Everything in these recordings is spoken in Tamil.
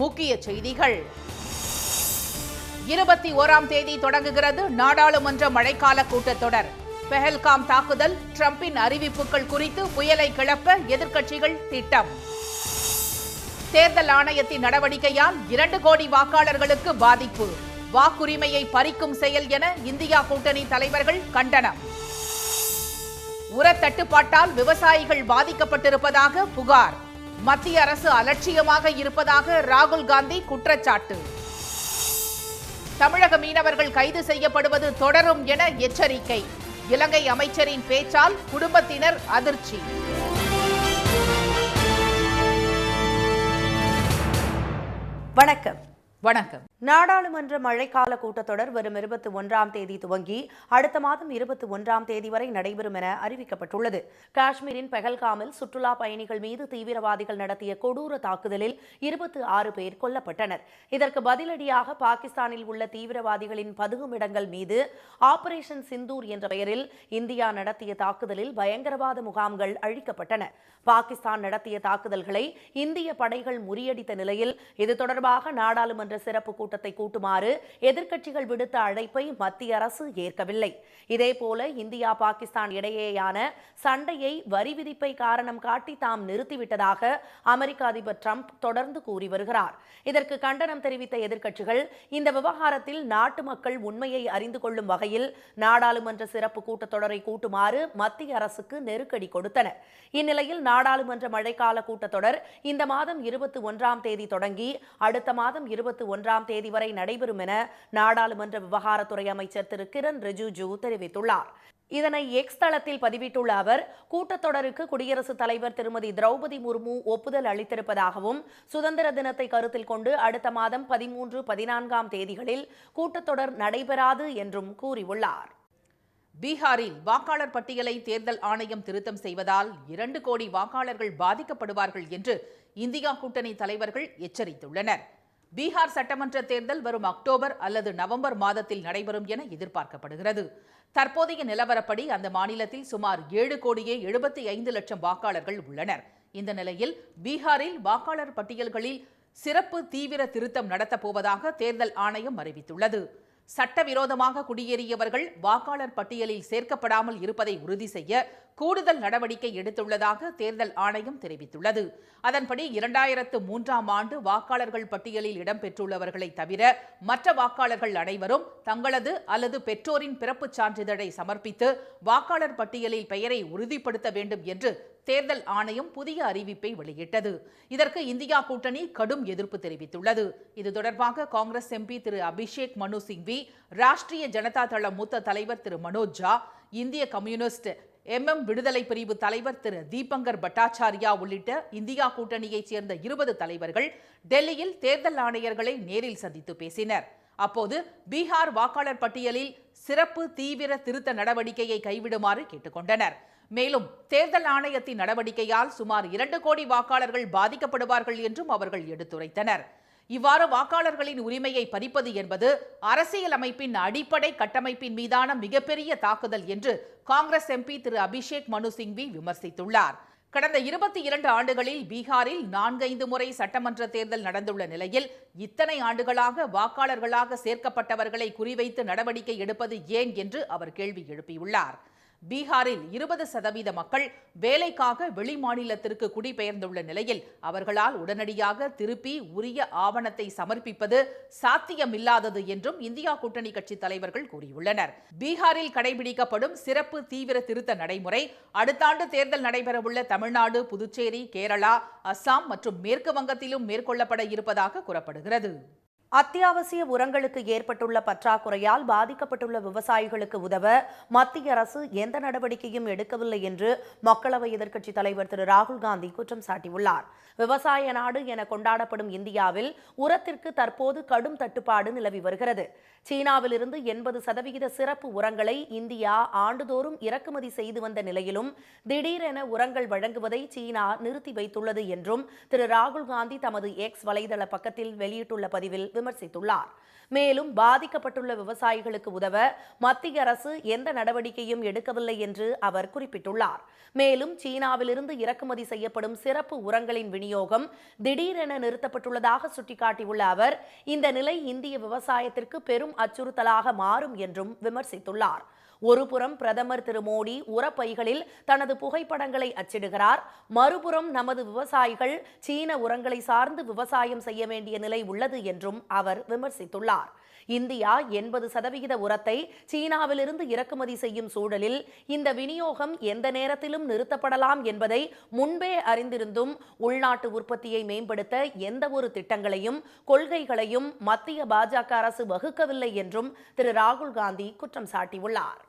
முக்கிய செய்திகள். 21ஆம் தேதி தொடங்குகிறது நாடாளுமன்ற மழைக்கால கூட்டத்தொடர். பெஹல்காம் தாக்குதல், டிரம்பின் அறிவிப்புகள் குறித்து புயலை கிளப்ப எதிர்க்கட்சிகள் திட்டம். தேர்தல் ஆணையத்தின் நடவடிக்கையால் 2 கோடி வாக்காளர்களுக்கு பாதிப்பு. வாக்குரிமையை பறிக்கும் செயல் என இந்தியா கூட்டணி தலைவர்கள் கண்டனம். உரத்தட்டுப்பாட்டால் விவசாயிகள் பாதிக்கப்பட்டிருப்பதாக புகார். மத்திய அரசு அலட்சியமாக இருப்பதாக ராகுல் காந்தி குற்றச்சாட்டு. தமிழக மீனவர்கள் கைது செய்யப்படுவது தொடரும் என எச்சரிக்கை. இலங்கை அமைச்சரின் பேச்சால் குடும்பத்தினர் அதிர்ச்சி. வணக்கம். வணக்கம். நாடாளுமன்ற மழைக்கால கூட்டத்தொடர் வரும் 21ஆம் தேதி துவங்கி அடுத்த மாதம் 21ஆம் தேதி வரை நடைபெறும் என அறிவிக்கப்பட்டுள்ளது. காஷ்மீரின் பெஹல்காமில் சுற்றுலா பயணிகள் மீது தீவிரவாதிகள் நடத்திய கொடூர தாக்குதலில் 26 பேர் கொல்லப்பட்டனர். இதற்கு பதிலடியாக பாகிஸ்தானில் உள்ள தீவிரவாதிகளின் பதுங்குமிடங்கள் மீது ஆபரேஷன் சிந்தூர் என்ற பெயரில் இந்தியா நடத்திய தாக்குதலில் பயங்கரவாத முகாம்கள் அழிக்கப்பட்டன. பாகிஸ்தான் நடத்திய தாக்குதல்களை இந்திய படைகள் முறியடித்த நிலையில் இது தொடர்பாக நாடாளுமன்ற சிறப்பு கூட்டத்தை கூட்டுமாறு எதிர்க்கட்சிகள் விடுத்த அழைப்பை மத்திய அரசு ஏற்கவில்லை. இதேபோல இந்தியா பாகிஸ்தான் இடையேயான சண்டையை வரி விதிப்பை காரணம் காட்டி தாம் நிறுத்திவிட்டதாக அமெரிக்க அதிபர் டிரம்ப் தொடர்ந்து கூறி வருகிறார். இதற்கு கண்டனம் தெரிவித்த எதிர்க்கட்சிகள் இந்த விவகாரத்தில் நாட்டு மக்கள் உண்மையை அறிந்து கொள்ளும் வகையில் நாடாளுமன்ற சிறப்பு கூட்டத்தொடரை கூட்டுமாறு மத்திய அரசுக்கு நெருக்கடி கொடுத்தன. இந்நிலையில் நாடாளுமன்ற மழைக்கால கூட்டத்தொடர் இந்த மாதம் 21ஆம் தேதி தொடங்கி அடுத்த மாதம் 21ஆம் தேதி வரை நடைபெறும் என நாடாளுமன்ற விவகாரத்துறை அமைச்சர் திரு கிரண் ரிஜிஜு தெரிவித்துள்ளார். இதனை எக்ஸ் தளத்தில் பதிவிட்டுள்ள அவர், கூட்டத்தொடருக்கு குடியரசுத் தலைவர் திருமதி திரௌபதி முர்மு ஒப்புதல் அளித்திருப்பதாகவும் சுதந்திர தினத்தை கருத்தில் கொண்டு அடுத்த மாதம் 13, 14ஆம் தேதிகளில் கூட்டத்தொடர் நடைபெறாது என்றும் கூறியுள்ளார். பீகாரில் வாக்காளர் பட்டியலை தேர்தல் ஆணையம் திருத்தம் செய்வதால் 2 கோடி வாக்காளர்கள் பாதிக்கப்படுவார்கள் என்று இந்தியா கூட்டணி தலைவர்கள் எச்சரித்துள்ளனர். பீகார் சட்டமன்ற தேர்தல் வரும் அக்டோபர் அல்லது நவம்பர் மாதத்தில் நடைபெறும் என எதிர்பார்க்கப்படுகிறது. தற்போதைய நிலவரப்படி அந்த மாநிலத்தில் சுமார் 7 கோடியே 75 லட்சம் வாக்காளர்கள் உள்ளனர். இந்த நிலையில் பீகாரில் வாக்காளர் பட்டியல்களில் சிறப்பு தீவிர திருத்தம் நடத்தப் போவதாக தேர்தல் ஆணையம் அறிவித்துள்ளது. சட்டவிரோதமாக குடியேறியவர்கள் வாக்காளர் பட்டியலில் சேர்க்கப்படாமல் இருப்பதை உறுதி செய்ய கூடுதல் நடவடிக்கை எடுத்துள்ளதாக தேர்தல் ஆணையம் தெரிவித்துள்ளது. அதன்படி 2003ஆம் ஆண்டு வாக்காளர்கள் பட்டியலில் இடம்பெற்றுள்ளவர்களை தவிர மற்ற வாக்காளர்கள் அனைவரும் தங்களது அல்லது பெற்றோரின் பிறப்புச் சான்றிதழை சமர்ப்பித்து வாக்காளர் பட்டியலில் பெயரை உறுதிப்படுத்த வேண்டும் என்று தேர்தல் ஆணையம் புதிய அறிவிப்பை வெளியிட்டது. இதற்கு இந்தியா கூட்டணி கடும் எதிர்ப்பு தெரிவித்துள்ளது. இது தொடர்பாக காங்கிரஸ் எம்பி திரு அபிஷேக் மனு சிங்வி, ராஷ்டிரிய ஜனதா தள மூத்த தலைவர் திரு மனோஜ் ஜா, இந்திய கம்யூனிஸ்ட் விடுதலை பிரிவு தலைவர் திரு தீபங்கர் பட்டாச்சாரியா உள்ளிட்ட இந்தியா கூட்டணியைச் சேர்ந்த 20 தலைவர்கள் டெல்லியில் தேர்தல் ஆணையர்களை நேரில் சந்தித்து பேசினர். அப்போது பீகார் வாக்காளர் பட்டியலில் சிறப்பு தீவிர திருத்த நடவடிக்கையை கைவிடுமாறு கேட்டுக்கொண்டனர். மேலும் தேர்தல் ஆணையத்தின் நடவடிக்கையால் சுமார் 2 கோடி வாக்காளர்கள் பாதிக்கப்படுவார்கள் என்றும் அவர்கள் எடுத்துரைத்தனர். இவ்வாறு வாக்காளர்களின் உரிமையை பறிப்பது என்பது அரசியல் அமைப்பின் அடிப்படை கட்டமைப்பின் மீதான மிகப்பெரிய தாக்குதல் என்று காங்கிரஸ் எம்பி திரு அபிஷேக் மனு சிங்வி விமர்சித்துள்ளார். கடந்த 22 ஆண்டுகளில் பீகாரில் 4-5 முறை சட்டமன்ற தேர்தல் நடந்துள்ள நிலையில் இத்தனை ஆண்டுகளாக வாக்காளர்களாக சேர்க்கப்பட்டவர்களை குறிவைத்து நடவடிக்கை எடுப்பது ஏன் என்று அவர் கேள்வி எழுப்பியுள்ளார். பீகாரில் 20% மக்கள் வேலைக்காக வெளி மாநிலத்திற்கு குடிபெயர்ந்துள்ள நிலையில் அவர்களால் உடனடியாக திருப்பி உரிய ஆவணத்தை சமர்ப்பிப்பது சாத்தியமில்லாதது என்றும் இந்தியா கூட்டணி கட்சி தலைவர்கள் கூறியுள்ளனர். பீகாரில் கடைபிடிக்கப்படும் சிறப்பு தீவிர திருத்த நடைமுறை அடுத்த ஆண்டு தேர்தல் நடைபெறவுள்ள தமிழ்நாடு, புதுச்சேரி, கேரளா, அஸ்ஸாம் மற்றும் மேற்கு வங்கத்திலும் மேற்கொள்ளப்பட இருப்பதாக கூறப்படுகிறது. அத்தியாவசிய உரங்களுக்கு ஏற்பட்டுள்ள பற்றாக்குறையால் பாதிக்கப்பட்டுள்ள விவசாயிகளுக்கு உதவ மத்திய அரசு எந்த நடவடிக்கையும் எடுக்கவில்லை என்று மக்களவை எதிர்க்கட்சித் தலைவர் திரு ராகுல் காந்தி குற்றம் சாட்டியுள்ளார். விவசாய நாடு என கொண்டாடப்படும் இந்தியாவில் உரத்திற்கு தற்போது கடும் தட்டுப்பாடு நிலவி வருகிறது. சீனாவிலிருந்து 80% சிறப்பு உரங்களை இந்தியா ஆண்டுதோறும் இறக்குமதி செய்து வந்த நிலையிலும் திடீரென உரங்கள் வழங்குவதை சீனா நிறுத்தி வைத்துள்ளது என்றும் திரு ராகுல் காந்தி தமது எக்ஸ் வலைதள பக்கத்தில் வெளியிட்டுள்ள பதிவில் விமர்சித்துள்ளார். மேலும் பாதிக்கப்பட்டுள்ள விவசாயிகளுக்கு உதவ மத்திய அரசு எந்த நடவடிக்கையும் எடுக்கவில்லை என்று அவர் குறிப்பிட்டுள்ளார். மேலும் சீனாவிலிருந்து இறக்குமதி செய்யப்படும் சிறப்பு உரங்களின் விநியோகம் திடீரென நிறுத்தப்பட்டுள்ளதாக சுட்டிக்காட்டியுள்ள அவர் இந்த நிலை இந்திய விவசாயத்திற்கு பெரும் அச்சுறுத்தலாக மாறும் என்றும் விமர்சித்துள்ளார். ஒருபுறம் பிரதமர் திரு மோடி உரப்பைகளில் தனது புகைப்படங்களை அச்சிடுகிறார், மறுபுறம் நமது விவசாயிகள் சீன உரங்களை சார்ந்து விவசாயம் செய்ய வேண்டிய நிலை உள்ளது என்றும் அவர் விமர்சித்துள்ளார். இந்தியா 80% உரத்தை சீனாவிலிருந்து இறக்குமதி செய்யும் சூழலில் இந்த விநியோகம் எந்த நேரத்திலும் நிறுத்தப்படலாம் என்பதை முன்பே அறிந்திருந்தும் உள்நாட்டு உற்பத்தியை மேம்படுத்த எந்த ஒரு திட்டங்களையும் கொள்கைகளையும் மத்திய பாஜக அரசு வகுக்கவில்லை என்றும் திரு ராகுல் காந்தி குற்றம் சாட்டியுள்ளார்.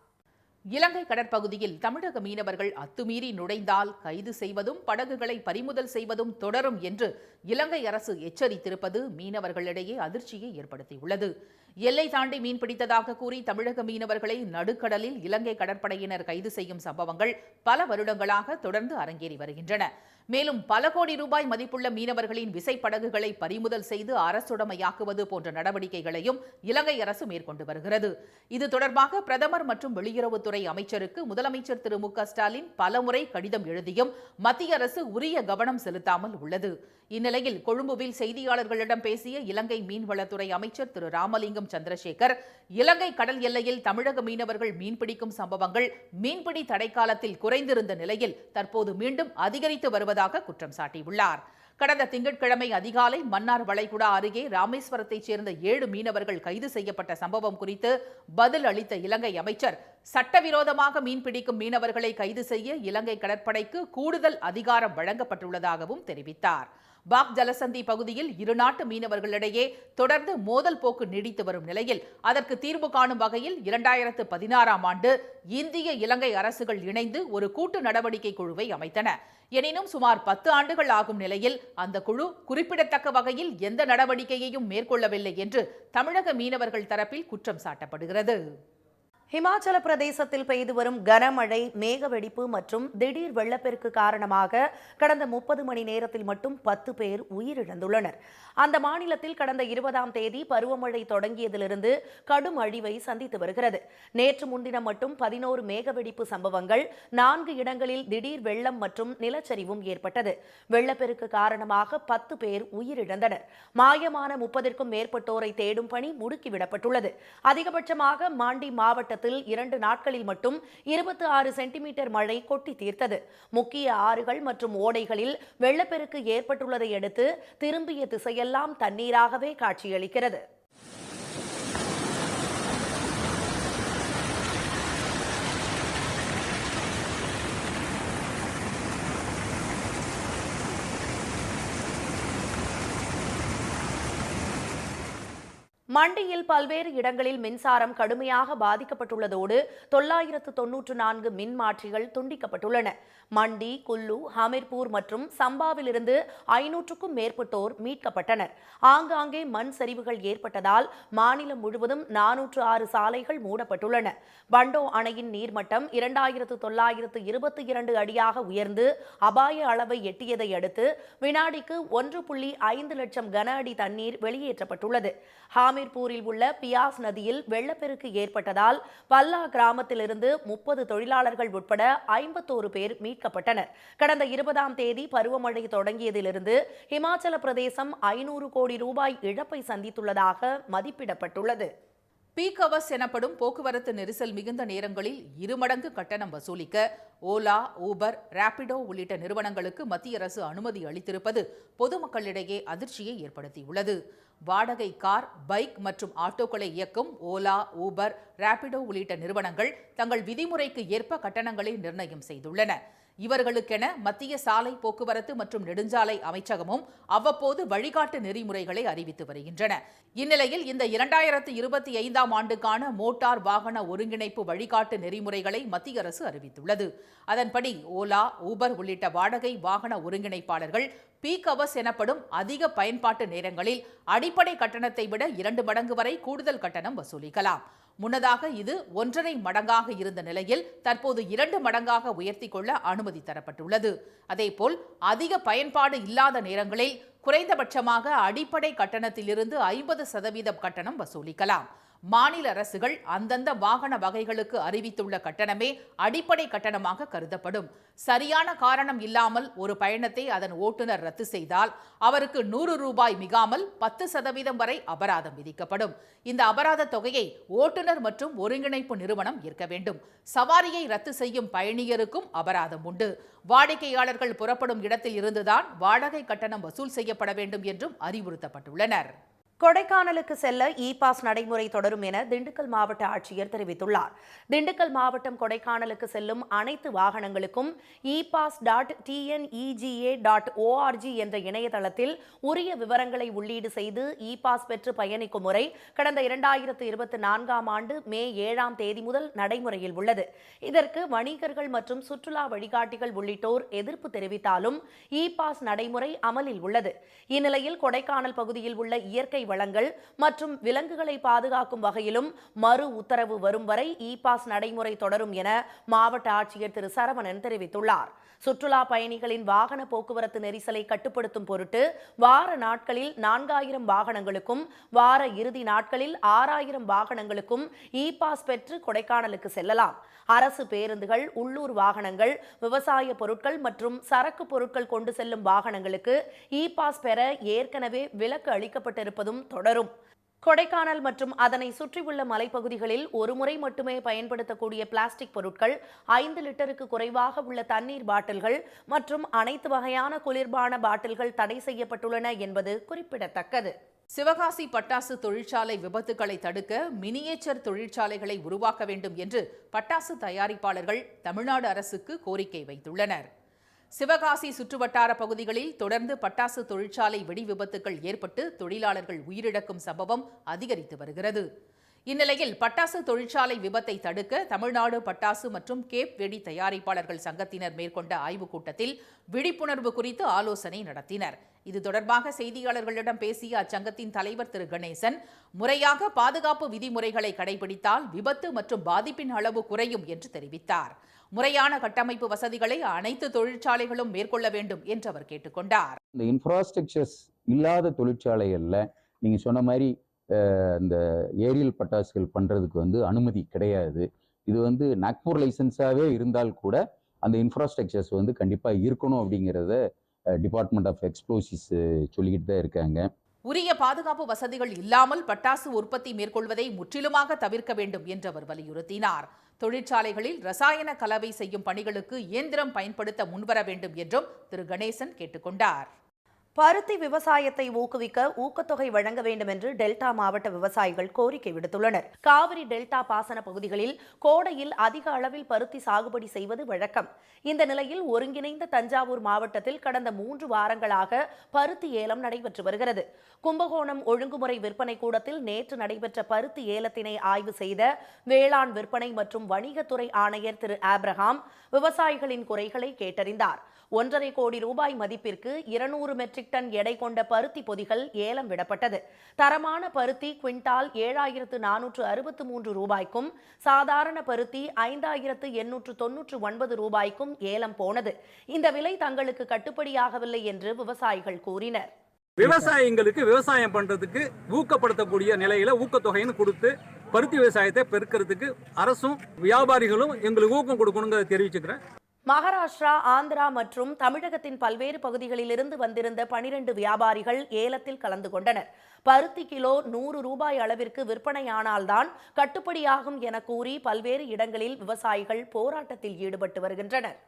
இலங்கை கடற்பகுதியில் தமிழக மீனவர்கள் அத்துமீறி நுழைந்தால் கைது செய்வதும் படகுகளை பறிமுதல் செய்வதும் தொடரும் என்று இலங்கை அரசு எச்சரித்திருப்பது மீனவர்களிடையே அதிர்ச்சியை ஏற்படுத்தியுள்ளது. எல்லை தாண்டி மீன்பிடித்ததாக கூறி தமிழக மீனவர்களை நடுக்கடலில் இலங்கை கடற்படையினர் கைது செய்யும் சம்பவங்கள் பல வருடங்களாக தொடர்ந்து அரங்கேறி வருகின்றன. மேலும் பல கோடி ரூபாய் மதிப்புள்ள மீனவர்களின் விசைப்படகுகளை பறிமுதல் செய்து அரசுடைமையாக்குவது போன்ற நடவடிக்கைகளையும் இலங்கை அரசு மேற்கொண்டு வருகிறது. இது தொடர்பாக பிரதமர் மற்றும் வெளியுறவுத்துறை அமைச்சருக்கு முதலமைச்சர் திரு மு க ஸ்டாலின் பலமுறை கடிதம் எழுதியும் மத்திய அரசு உரிய கவனம் செலுத்தாமல் உள்ளது. இந்நிலையில் கொழும்புவில் செய்தியாளர்களிடம் பேசிய இலங்கை மீன்வளத்துறை அமைச்சர் திரு ராமலிங்கம் சந்திரசேகர், இலங்கை கடல் எல்லையில் தமிழக மீனவர்கள் மீன்பிடிக்கும் சம்பவங்கள் மீன்பிடி தடைக்காலத்தில் குறைந்திருந்த நிலையில் தற்போது மீண்டும் அதிகரித்து வருவதாக குற்றம் சாட்டியுள்ளார். கடந்த திங்கட்கிழமை அதிகாலை மன்னார் வளைகுடா அருகே ராமேஸ்வரத்தைச் சேர்ந்த 7 மீனவர்கள் கைது செய்யப்பட்ட சம்பவம் குறித்து பதில் அளித்த இலங்கை அமைச்சர், சட்டவிரோதமாக மீன்பிடிக்கும் மீனவர்களை கைது செய்ய இலங்கை கடற்படைக்கு கூடுதல் அதிகாரம் வழங்கப்பட்டுள்ளதாகவும் தெரிவித்தார். பாக் ஜலசந்தி பகுதியில் இரு நாட்டு மீனவர்களிடையே தொடர்ந்து மோதல் போக்கு நீடித்து வரும் நிலையில் அதற்கு தீர்வு காணும் வகையில் 2016ஆம் ஆண்டு இந்திய இலங்கை அரசுகள் இணைந்து ஒரு கூட்டு நடவடிக்கை குழுவை அமைத்தன. எனினும் சுமார் 10 ஆண்டுகள் ஆகும் நிலையில் அந்த குழு குறிப்பிடத்தக்க வகையில் எந்த நடவடிக்கையையும் மேற்கொள்ளவில்லை என்று தமிழக மீனவர்கள் தரப்பில் குற்றம் சாட்டப்படுகிறது. ஹிமாச்சல பிரதேசத்தில் பெய்து வரும் கனமழை, மேகவெடிப்பு மற்றும் திடீர் வெள்ளப்பெருக்கு காரணமாக கடந்த 30 மணி நேரத்தில் மட்டும் 10 பேர் உயிரிழந்துள்ளனர். அந்த மாநிலத்தில் கடந்த 20ஆம் தேதி பருவமழை தொடங்கியதிலிருந்து கடும் அழிவை சந்தித்து வருகிறது. நேற்று முன்தினம் மட்டும் 11 மேகவெடிப்பு சம்பவங்கள், 4 இடங்களில் திடீர் வெள்ளம் மற்றும் நிலச்சரிவும் ஏற்பட்டது. வெள்ளப்பெருக்கு காரணமாக 10 பேர் உயிரிழந்தனர். மாயமான 30ற்கும் மேற்பட்டோரை தேடும் பணி முடுக்கிவிடப்பட்டுள்ளது. அதிகபட்சமாக மாண்டி மாவட்ட 2 நாட்களில் மட்டும் 26 சென்டிமீட்டர் மழை கொட்டி தீர்த்தது. முக்கிய ஆறுகள் மற்றும் ஓடைகளில் வெள்ளப்பெருக்கு ஏற்பட்டுள்ளதை அடுத்து திரும்பிய திசையெல்லாம் தண்ணீராகவே காட்சியளிக்கிறது. மண்டியில் பல்வேறு இடங்களில் மின்சாரம் கடுமையாக பாதிக்கப்பட்டுள்ளதோடு 994 மின் மாற்றிகள் துண்டிக்கப்பட்டுள்ளன. மண்டி, குல்லு, ஹமீர்பூர் மற்றும் சம்பாவிலிருந்து 500க்கும் மேற்பட்டோர் மீட்கப்பட்டனர். ஆங்காங்கே மண் சரிவுகள் ஏற்பட்டதால் மாநிலம் முழுவதும் 406 சாலைகள் மூடப்பட்டுள்ளன. பண்டோ அணையின் நீர்மட்டம் 2922 அடியாக உயர்ந்து அபாய அளவை எட்டியதை அடுத்து வினாடிக்கு 1.5 லட்சம் கன அடி தண்ணீர் வெளியேற்றப்பட்டுள்ளது. ஹமீர்பூரில் உள்ள பியாஸ் நதியில் வெள்ளப்பெருக்கு ஏற்பட்டதால் பல்லா கிராமத்திலிருந்து 30 தொழிலாளர்கள் உட்பட 51 பேர் மீட்கப்பட்டனர். கடந்த 20ஆம் தேதி பருவமழை தொடங்கியதிலிருந்து ஹிமாச்சல பிரதேசம் 500 கோடி ரூபாய் இழப்பை சந்தித்துள்ளதாக மதிப்பிடப்பட்டுள்ளது. பீக் அவர்ஸ் எனப்படும் போக்குவரத்து நெரிசல் மிகுந்த நேரங்களில் 2 மடங்கு கட்டணம் வசூலிக்க ஓலா, ஊபர், ராபிடோ உள்ளிட்ட நிறுவனங்களுக்கு மத்திய அரசு அனுமதி அளித்திருப்பது பொதுமக்களிடையே அதிர்ச்சியை ஏற்படுத்தியுள்ளது. வாடகை கார், பைக் மற்றும் ஆட்டோக்களை இயக்கும் ஓலா, ஊபர், ராபிடோ உள்ளிட்ட நிறுவனங்கள் தங்கள் விதிமுறைக்கு ஏற்ப கட்டணங்களை நிர்ணயம் செய்துள்ளன. இவர்களுக்கென மத்திய சாலை போக்குவரத்து மற்றும் நெடுஞ்சாலை அமைச்சகமும் அவ்வப்போது வழிகாட்டு நெறிமுறைகளை அறிவித்து வருகின்றன. இந்நிலையில் இந்த 2025ஆம் ஆண்டுக்கான மோட்டார் வாகன ஒருங்கிணைப்பு வழிகாட்டு நெறிமுறைகளை மத்திய அரசு அறிவித்துள்ளது. அதன்படி ஓலா, ஊபர் உள்ளிட்ட வாடகை வாகன ஒருங்கிணைப்பாளர்கள் பீக் அவர்ஸ் எனப்படும் அதிக பயன்பாட்டு நேரங்களில் அடிப்படை கட்டணத்தை விட 2 மடங்கு வரை கூடுதல் கட்டணம் வசூலிக்கலாம். முன்னதாக இது 1.5 மடங்காக இருந்த நிலையில் தற்போது 2 மடங்காக உயர்த்திக் கொள்ள அனுமதி தரப்பட்டுள்ளது. அதேபோல் அதிக பயன்பாடு இல்லாத நேரங்களில் குறைந்தபட்சமாக அடிப்படை கட்டணத்திலிருந்து 50% கட்டணம் வசூலிக்கலாம். மாநில அரசுகள் அந்தந்த வாகன வகைகளுக்கு அறிவித்துள்ள கட்டணமே அடிப்படை கட்டணமாக கருதப்படும். சரியான காரணம் இல்லாமல் ஒரு பயணத்தை அதன் ஓட்டுநர் ரத்து செய்தால் அவருக்கு 100 ரூபாய் மிகாமல் 10% வரை அபராதம் விதிக்கப்படும். இந்த அபராத தொகையை ஓட்டுநர் மற்றும் ஒருங்கிணைப்பு நிறுவனம் ஏற்க வேண்டும். சவாரியை ரத்து செய்யும் பயணியருக்கும் அபராதம் உண்டு. வாடிக்கையாளர்கள் புறப்படும் இடத்தில் இருந்துதான் வாடகை கட்டணம் வசூல் செய்யப்பட வேண்டும் என்றும் அறிவுறுத்தப்பட்டுள்ளனர். கொடைக்கானலுக்கு செல்ல இ பாஸ் நடைமுறை தொடரும் என திண்டுக்கல் மாவட்ட ஆட்சியர் தெரிவித்துள்ளார். திண்டுக்கல் மாவட்டம் கொடைக்கானலுக்கு செல்லும் அனைத்து வாகனங்களுக்கும் epass.tnega.org என்ற இணையதளத்தில் உரிய விவரங்களை உள்ளீடு செய்து இ பாஸ் பெற்று பயணிக்கும் முறை கடந்த 2024ஆம் ஆண்டு மே 7ஆம் தேதி முதல் நடைமுறையில் உள்ளது. இதற்கு வணிகர்கள் மற்றும் சுற்றுலா வழிகாட்டிகள் உள்ளிட்டோர் எதிர்ப்பு தெரிவித்தாலும் இ பாஸ் நடைமுறை அமலில் உள்ளது. இந்நிலையில் கொடைக்கானல் பகுதியில் உள்ள இயற்கை வளங்கள் மற்றும் விலங்குகளை பாதுகாக்கும் வகையிலும் மறு உத்தரவு வரும் வரை இ பாஸ் நடைமுறை தொடரும் என மாவட்ட ஆட்சியர் திரு சரவணன் தெரிவித்துள்ளார். சுற்றுலா பயணிகளின் வாகன போக்குவரத்து நெரிசலை கட்டுப்படுத்தும் பொருட்டு வார நாட்களில் 4000 வாகனங்களுக்கும் வார இறுதி நாட்களில் 6000 வாகனங்களுக்கும் இ பாஸ் பெற்று கொடைக்கானலுக்கு செல்லலாம். அரசு பேருந்துகள், உள்ளூர் வாகனங்கள், விவசாய பொருட்கள் மற்றும் சரக்கு பொருட்கள் கொண்டு செல்லும் வாகனங்களுக்கு இ பாஸ் பெற ஏற்கனவே விலக்கு அளிக்கப்பட்டிருப்பதும் தொடரும். கொடைக்கானல் மற்றும் அதனை சுற்றியுள்ள மலைப்பகுதிகளில் ஒருமுறை மட்டுமே பயன்படுத்தக்கூடிய பிளாஸ்டிக் பொருட்கள், 5 லிட்டருக்கு குறைவாக உள்ள தண்ணீர் பாட்டில்கள் மற்றும் அனைத்து வகையான குளிர்பான பாட்டில்கள் தடை செய்யப்பட்டுள்ளன என்பது குறிப்பிடத்தக்கது. சிவகாசி பட்டாசு தொழிற்சாலை விபத்துக்களை தடுக்க மினியேச்சர் தொழிற்சாலைகளை உருவாக்க வேண்டும் என்று பட்டாசு தயாரிப்பாளர்கள் தமிழ்நாடு அரசுக்கு கோரிக்கை வைத்துள்ளனர். சிவகாசி சுற்றுவட்டார பகுதிகளில் தொடர்ந்து பட்டாசு தொழிற்சாலை வெடி விபத்துக்கள் ஏற்பட்டு தொழிலாளர்கள் உயிரிழக்கும் சம்பவம் அதிகரித்து வருகிறது. இந்நிலையில் பட்டாசு தொழிற்சாலை விபத்தை தடுக்க தமிழ்நாடு பட்டாசு மற்றும் கேப் வெடி தயாரிப்பாளர்கள் சங்கத்தினர் மேற்கொண்ட ஆய்வுக் கூட்டத்தில் விழிப்புணர்வு குறித்து ஆலோசனை நடத்தினர். இது தொடர்பாக செய்தியாளர்களிடம் பேசிய அச்சங்கத்தின் தலைவர் திரு கணேசன், முறையாக பாதுகாப்பு விதிமுறைகளை கடைபிடித்தால் விபத்து மற்றும் பாதிப்பின் அளவு குறையும் என்று தெரிவித்தார். முறையான கட்டமைப்பு வசதிகளை அனைத்து தொழிற்சாலைகளும் மேற்கொள்ள வேண்டும் என்று அவர் கேட்டுக்கொண்டார். இந்த இன்ஃப்ராஸ்ட்ரக்சர்ஸ் இல்லாத தொழிற்சாலைகள்ல நீங்க சொன்ன மாதிரி இந்த ஏரியல் பட்டாசுகள் பண்றதுக்கு அனுமதி கிடையாது. இது நாக்பூர் லைசன்ஸாவே இருந்தால் கூட அந்த இன்ஃப்ராஸ்ட்ரக்சர்ஸ் கண்டிப்பா இருக்கணும் அப்படிங்கிறத டிபார்ட்மெண்ட் ஆஃப் எக்ஸ்ப்ளோசிவ்ஸ் சொல்லிக்கிட்டு தான் இருக்காங்க. உரிய பாதுகாப்பு வசதிகள் இல்லாமல் பட்டாசு உற்பத்தி மேற்கொள்வதை முற்றிலுமாக தவிர்க்க வேண்டும் என்று அவர் வலியுறுத்தினார். தொழிற்சாலைகளில் ரசாயன கலவை செய்யும் பணிகளுக்கு இயந்திரம் பயன்படுத்த முன்வர வேண்டும் என்றும் திரு கணேசன் கேட்டுக்கொண்டார். பருத்தி விவசாயத்தை ஊக்குவிக்க ஊக்கத்தொகை வழங்க வேண்டும் என்று டெல்டா மாவட்ட விவசாயிகள் கோரிக்கை விடுத்துள்ளனர். காவிரி டெல்டா பாசன பகுதிகளில் கோடையில் அதிக அளவில் பருத்தி சாகுபடி செய்வது வழக்கம். இந்த நிலையில் ஒருங்கிணைந்த தஞ்சாவூர் மாவட்டத்தில் கடந்த 3 வாரங்களாக பருத்தி ஏலம் நடைபெற்று வருகிறது. கும்பகோணம் ஒழுங்குமுறை விற்பனை கூடத்தில் நேற்று நடைபெற்ற பருத்தி ஏலத்தினை ஆய்வு செய்த வேளாண் விற்பனை மற்றும் வணிகத்துறை ஆணையர் திரு ஆப்ரஹாம் விவசாயிகளின் குறைகளை கேட்டறிந்தார். 1.5 கோடி ரூபாய் மதிப்பிற்கு 200 மெட்ரிக் டன் எடை கொண்ட பருத்தி பொதிகள் ஏலம் விடப்பட்டது. தரமான பருத்தி குவிண்டால் 7,463 ரூபாய்க்கும், சாதாரண பருத்தி 5,899 ரூபாய்க்கும் ஏலம் போனது. இந்த விலை தங்களுக்கு கட்டுப்படியாகவில்லை என்று விவசாயிகள் கூறினர். விவசாயிகளுக்கு விவசாயம் பண்றதுக்கு ஊக்கப்படுத்தக்கூடிய நிலையில ஊக்கத்தொகைன்னு கொடுத்து பருத்தி விவசாயத்தை பெருக்கிறதுக்கு அரசும் வியாபாரிகளும் எங்களுக்கு ஊக்கம் கொடுக்கணுங்கிறத தெரிவிச்சுக்கிறேன். மகாராஷ்டிரா, ஆந்திரா மற்றும் தமிழகத்தின் பல்வேறு பகுதிகளிலிருந்து வந்திருந்த 12 வியாபாரிகள் ஏலத்தில் கலந்து கொண்டனர். பருத்தி கிலோ 100 ரூபாய் அளவிற்கு விற்பனையானால்தான் கட்டுப்படியாகும் என கூறி பல்வேறு இடங்களில் விவசாயிகள் போராட்டத்தில் ஈடுபட்டு வருகின்றனர்.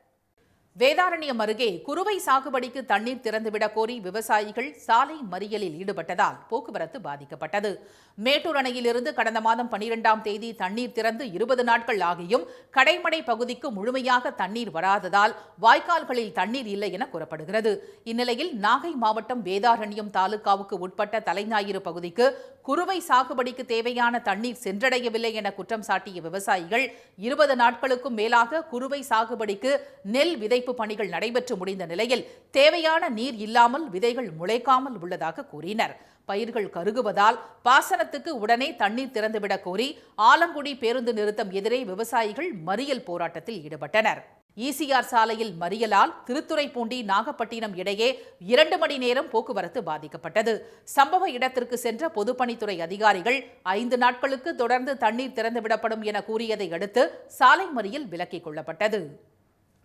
வேதாரண்யம் அருகே குறுவை சாகுபடிக்கு தண்ணீர் திறந்துவிடக் கோரி விவசாயிகள் சாலை மறியலில் ஈடுபட்டதால் போக்குவரத்து பாதிக்கப்பட்டது. மேட்டூர் அணையிலிருந்து கடந்த மாதம் 12ஆம் தேதி தண்ணீர் திறந்து 20 நாட்கள் ஆகியும் கடைமடை பகுதிக்கு முழுமையாக தண்ணீர் வராததால் வாய்க்கால்களில் தண்ணீர் இல்லை என கூறப்படுகிறது. இந்நிலையில் நாகை மாவட்டம் வேதாரண்யம் தாலுகாவுக்கு உட்பட்ட தலைஞாயிறு பகுதிக்கு குறுவை சாகுபடிக்கு தேவையான தண்ணீர் சென்றடையவில்லை என குற்றம் சாட்டிய விவசாயிகள் 20 நாட்களுக்கும் மேலாக குறுவை சாகுபடிக்கு நெல் விதைப்பு பணிகள் நடைபெற்று முடிந்த நிலையில் தேவையான நீர் இல்லாமல் விதைகள் முளைக்காமல் உள்ளதாக கூறினர். பயிர்கள் கருகுவதால் பாசனத்துக்கு உடனே தண்ணீர் திறந்துவிடக் கோரி ஆலங்குடி பேருந்து நிறுத்தம் எதிரே விவசாயிகள் மறியல் போராட்டத்தில் ஈடுபட்டனர். ஈசிஆர் சாலையில் மறியலால் திருத்துறைப்பூண்டி நாகப்பட்டினம் இடையே 2 மணி நேரம் போக்குவரத்து பாதிக்கப்பட்டது. சம்பவ இடத்திற்கு சென்ற பொதுப்பணித்துறை அதிகாரிகள் 5 நாட்களுக்கு தொடர்ந்து தண்ணீர் திறந்துவிடப்படும் என கூறியதை அடுத்து சாலை மறியல் விலக்கிக் கொள்ளப்பட்டது.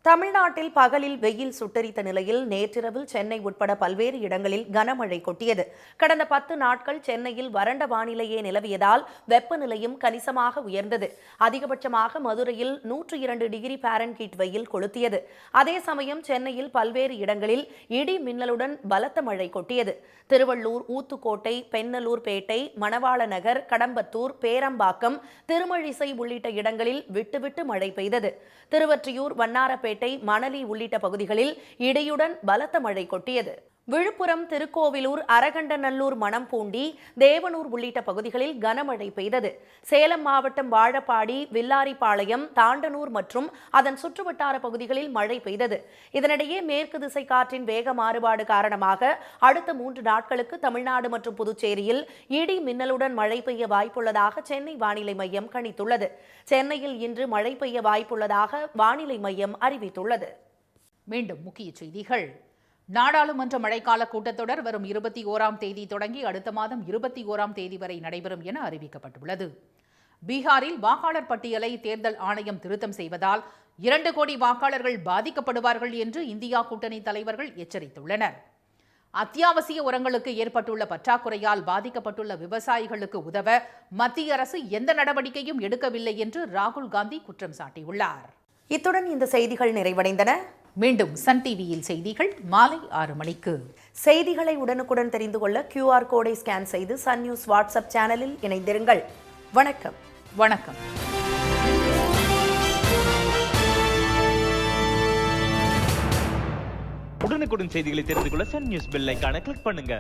தமிழ்நாட்டில் பகலில் வெயில் சுட்டெரித்த நிலையில் நேற்றிரவில் சென்னை உட்பட பல்வேறு இடங்களில் கனமழை கொட்டியது. கடந்த 10 நாட்கள் சென்னையில் வறண்ட வானிலையே நிலவியதால் வெப்பநிலையும் கணிசமாக உயர்ந்தது. அதிகபட்சமாக மதுரையில் 102 டிகிரி பாரன்ஹீட் வெயில் கொளுத்தியது. அதே சமயம் சென்னையில் பல்வேறு இடங்களில் இடி மின்னலுடன் பலத்த மழை கொட்டியது. திருவள்ளூர், ஊத்துக்கோட்டை, பெண்ணலூர்பேட்டை, மணவாள நகர், கடம்பத்தூர், பேரம்பாக்கம், திருமழிசை உள்ளிட்ட இடங்களில் விட்டுவிட்டு மழை பெய்தது. திருவொற்றியூர், வண்ணாரப்பேட்டை, மணலி உள்ளிட்ட பகுதிகளில் இடியுடன் பலத்த மழை கொட்டியது. விழுப்புரம், திருக்கோவிலூர், அரகண்டநல்லூர், மணம்பூண்டி, தேவனூர் உள்ளிட்ட பகுதிகளில் கனமழை பெய்தது. சேலம் மாவட்டம் வாழப்பாடி, வில்லாரிபாளையம், தாண்டனூர் மற்றும் அதன் சுற்றுவட்டார பகுதிகளில் மழை பெய்தது. இதனிடையே மேற்கு திசை காற்றின் வேக மாறுபாடு காரணமாக அடுத்த 3 நாட்களுக்கு தமிழ்நாடு மற்றும் புதுச்சேரியில் இடி மின்னலுடன் மழை பெய்ய வாய்ப்புள்ளதாக சென்னை வானிலை மையம் கணித்துள்ளது. சென்னையில் இன்று மழை பெய்ய வாய்ப்புள்ளதாக வானிலை மையம் அறிவித்துள்ளது. மீண்டும் முக்கிய செய்திகள். நாடாளுமன்ற மழைக்கால கூட்டத்தொடர் வரும் 21ஆம் தேதி தொடங்கி அடுத்த மாதம் 21ஆம் தேதி வரை நடைபெறும் என அறிவிக்கப்பட்டுள்ளது. பீகாரில் வாக்காளர் பட்டியலை தேர்தல் ஆணையம் திருத்தம் செய்வதால் 2 கோடி வாக்காளர்கள் பாதிக்கப்படுவார்கள் என்று இந்தியா கூட்டணி தலைவர்கள் எச்சரித்துள்ளனர். அத்தியாவசிய உரங்களுக்கு ஏற்பட்டுள்ள பற்றாக்குறையால் பாதிக்கப்பட்டுள்ள விவசாயிகளுக்கு உதவ மத்திய அரசு எந்த நடவடிக்கையும் எடுக்கவில்லை என்று ராகுல் காந்தி குற்றம் சாட்டியுள்ளார். இத்துடன் இந்த செய்திகள் நிறைவடைந்தன. மீண்டும் சன் டிவியில் செய்திகள் மாலை 6 மணிக்கு. செய்திகளை உடனுக்குடன் தெரிந்து கொள்ள QR கோடை ஸ்கேன் செய்து சன் நியூஸ் வாட்ஸ்அப் சேனலில் இணைந்திருங்கள். வணக்கம். வணக்கம். உடனுக்குடன் செய்திகளை தெரிந்து கொள்ள சன் நியூஸ் பெல் ஐகானை கிளிக் பண்ணுங்க.